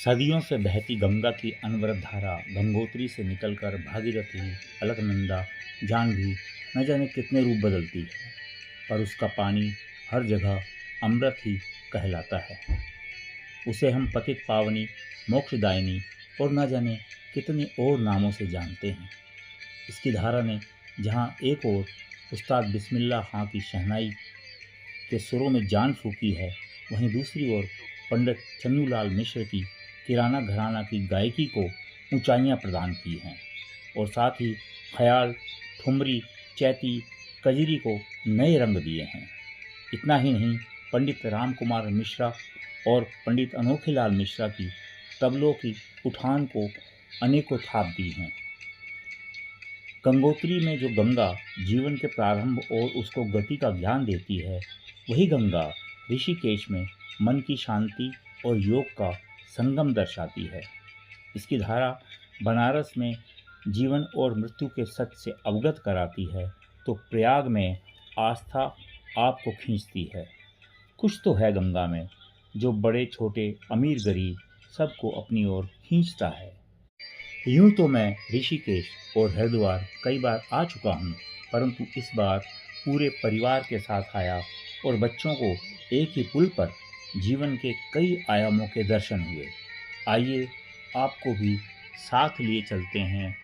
सदियों से बहती गंगा की अनवरत धारा गंगोत्री से निकलकर भागीरथी, अलकनंदा, जाह्नवी न जाने कितने रूप बदलती है, पर उसका पानी हर जगह अमृत ही कहलाता है। उसे हम पतित पावनी, मोक्षदायिनी और न जाने कितने और नामों से जानते हैं। इसकी धारा ने जहाँ एक ओर उस्ताद बिस्मिल्लाह खां की शहनाई के सुरों में जान फूंकी है, वहीं दूसरी ओर पंडित चन्नूलाल मिश्र की किराना घराना की गायकी को ऊंचाइयां प्रदान की हैं और साथ ही ख्याल, ठुमरी, चैती, कजरी को नए रंग दिए हैं। इतना ही नहीं, पंडित राम कुमार मिश्रा और पंडित अनोखीलाल मिश्रा की तबलों की उठान को अनेकों थाप दी हैं। गंगोत्री में जो गंगा जीवन के प्रारंभ और उसको गति का ज्ञान देती है, वही गंगा ऋषिकेश में मन की शांति और योग का संगम दर्शाती है। इसकी धारा बनारस में जीवन और मृत्यु के सच से अवगत कराती है, तो प्रयाग में आस्था आपको खींचती है। कुछ तो है गंगा में जो बड़े छोटे, अमीर गरीब सबको अपनी ओर खींचता है। यूं तो मैं ऋषिकेश और हरिद्वार कई बार आ चुका हूँ, परंतु इस बार पूरे परिवार के साथ आया और बच्चों को एक ही पुल पर जीवन के कई आयामों के दर्शन हुए। आइए आपको भी साथ लिए चलते हैं।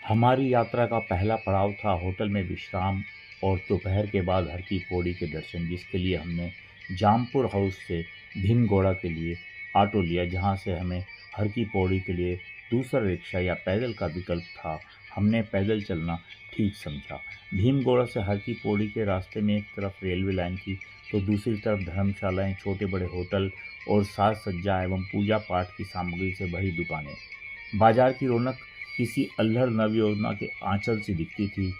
हमारी यात्रा का पहला पड़ाव था होटल में विश्राम और दोपहर के बाद हर की पौड़ी के दर्शन, जिसके लिए हमने जामपुर हाउस से भीमगोड़ा के लिए ऑटो लिया, जहां से हमें हर की पौड़ी के लिए दूसरा रिक्शा या पैदल का विकल्प था। हमने पैदल चलना ठीक समझा। भीमगोड़ा से हर की पौड़ी के रास्ते में एक तरफ रेलवे लाइन थी, तो दूसरी तरफ धर्मशालाएं, छोटे बड़े होटल और साज सज्जा एवं पूजा पाठ की सामग्री से भरी दुकानें। बाजार की रौनक किसी अल्हड़ नवयोजना के आंचल से दिखती थी।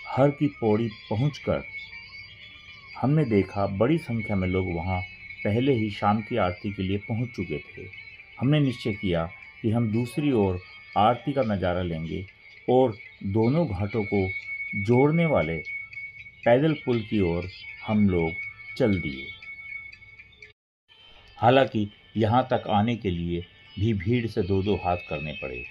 हर की पौड़ी पहुंचकर हमने देखा बड़ी संख्या में लोग वहां पहले ही शाम की आरती के लिए पहुंच चुके थे। हमने निश्चय किया कि हम दूसरी ओर आरती का नज़ारा लेंगे और दोनों घाटों को जोड़ने वाले पैदल पुल की ओर हम लोग चल दिए। हालांकि यहाँ तक आने के लिए भी भीड़ से दो दो हाथ करने पड़े।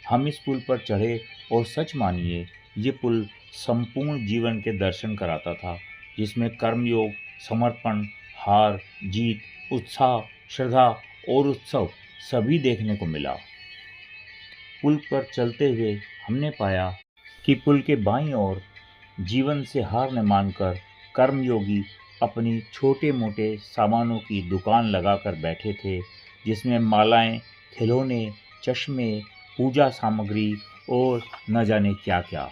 हम इस पुल पर चढ़े और सच मानिए, ये पुल संपूर्ण जीवन के दर्शन कराता था, जिसमें कर्मयोग, समर्पण, हार जीत, उत्साह, श्रद्धा और उत्सव सभी देखने को मिला। पुल पर चलते हुए हमने पाया कि पुल के बाईं ओर जीवन से हार न मानकर कर्मयोगी अपनी छोटे मोटे सामानों की दुकान लगाकर बैठे थे, जिसमें मालाएं, खिलौने, चश्मे, पूजा सामग्री और न जाने क्या क्या।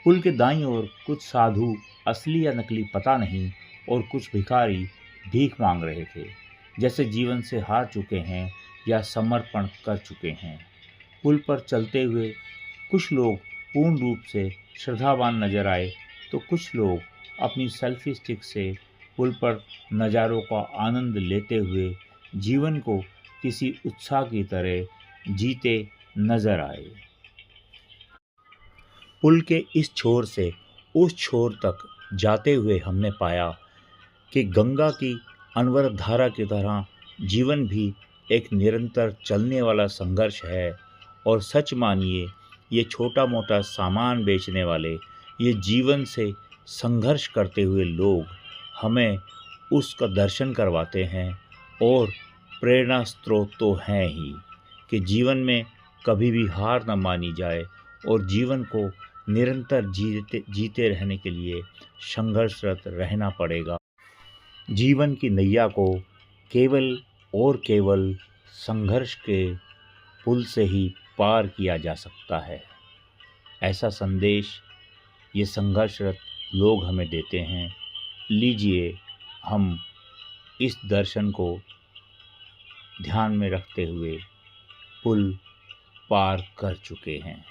पुल के दाईं ओर कुछ साधु, असली या नकली पता नहीं, और कुछ भिखारी भीख मांग रहे थे, जैसे जीवन से हार चुके हैं या समर्पण कर चुके हैं। पुल पर चलते हुए कुछ लोग पूर्ण रूप से श्रद्धावान नजर आए, तो कुछ लोग अपनी सेल्फी स्टिक से पुल पर नज़ारों का आनंद लेते हुए जीवन को किसी उत्साह की तरह जीते नजर आए। पुल के इस छोर से उस छोर तक जाते हुए हमने पाया कि गंगा की अनवरत धारा की तरह जीवन भी एक निरंतर चलने वाला संघर्ष है। और सच मानिए, ये छोटा मोटा सामान बेचने वाले, ये जीवन से संघर्ष करते हुए लोग हमें उसका दर्शन करवाते हैं और प्रेरणा स्रोत तो हैं ही कि जीवन में कभी भी हार न मानी जाए और जीवन को निरंतर जीते रहने के लिए संघर्षरत रहना पड़ेगा। जीवन की नैया को केवल और केवल संघर्ष के पुल से ही पार किया जा सकता है। ऐसा संदेश ये संघर्षरत लोग हमें देते हैं। लीजिए, हम इस दर्शन को ध्यान में रखते हुए पुल पार कर चुके हैं।